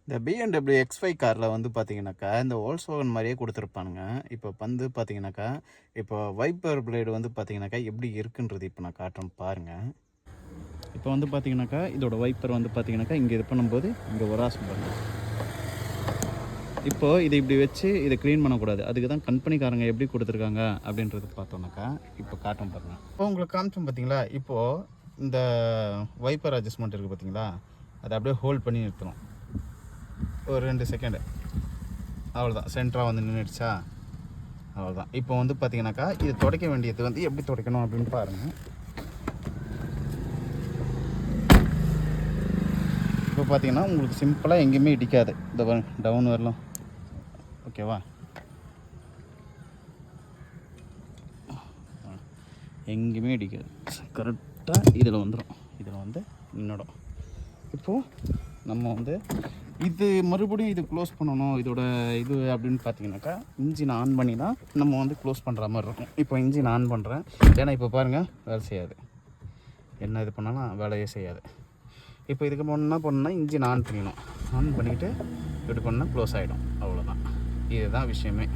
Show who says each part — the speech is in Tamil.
Speaker 1: இந்த BMW X5 காரில் வந்து பார்த்தீங்கன்னாக்கா, இந்த வோல்க்ஸ்வாகன் மாரியே குடுத்துருப்பானுங்க. இப்போ வந்து பார்த்தீங்கன்னாக்கா, இப்போ வைப்பர் பிளேடு வந்து பார்த்தீங்கன்னாக்கா, எப்படி இருக்குன்றது இப்போ நான் காட்டுறேன் பாருங்க. இப்போ வந்து பார்த்தீங்கன்னாக்கா, இதோட வைப்பர் வந்து பார்த்தீங்கன்னாக்கா, இங்கே இது பண்ணும்போது இங்கே உராசும் பாருங்க. இப்போ இதை இப்படி வச்சு இதை க்ளீன் பண்ணக்கூடாது. அதுக்கு தான் கம்பெனிக்காரங்க எப்படி குடுத்துருக்காங்க அப்படின்றது பார்த்தோம்னாக்கா, இப்போ காட்டுறேன் பாருங்க. இப்போ உங்களுக்கு காமிச்சோம் பார்த்தீங்களா, இப்போது இந்த வைப்பர் அட்ஜஸ்ட்மெண்ட் இருக்குது பார்த்தீங்களா, அதை அப்படியே ஹோல்ட் பண்ணி நிறுத்தணும். ஒரு 2 செகண்டு, அவ்வளோதான். சென்டராக வந்து நின்றுடுச்சா, அவ்வளோதான். இப்போ வந்து பார்த்தீங்கன்னாக்கா, இது துடைக்க வேண்டியது வந்து எப்படி துடைக்கணும் அப்படின்னு பாருங்கள். இப்போ பார்த்தீங்கன்னா உங்களுக்கு சிம்பிளாக எங்கேயுமே இடிக்காது. இந்த டவுன் வரலாம், ஓகேவா? எங்கேயுமே இடிக்காது. கரெக்டாக இதில் வந்துடும். இதில் வந்து நின்றுடும். இப்போது நம்ம வந்து இது மறுபடியும் இது க்ளோஸ் பண்ணணும் இதோட இது அப்படின்னு பார்த்தீங்கன்னாக்கா, இன்ஜின் ஆன் பண்ணி தான் நம்ம வந்து க்ளோஸ் பண்ணுற மாதிரி இருக்கும். இப்போ இன்ஜின் ஆன் பண்ணுறேன். ஏன்னா இப்போ பாருங்கள், வேலை செய்யாது. என்ன இது பண்ணாலும் வேலையே செய்யாது. இப்போ இதுக்கு என்ன பண்ணணும்னா, இன்ஜின் ஆன் பண்ணிடணும். ஆன் பண்ணிவிட்டு இப்படி பண்ணால் க்ளோஸ் ஆகிடும். அவ்வளோதான். இதுதான் விஷயமே.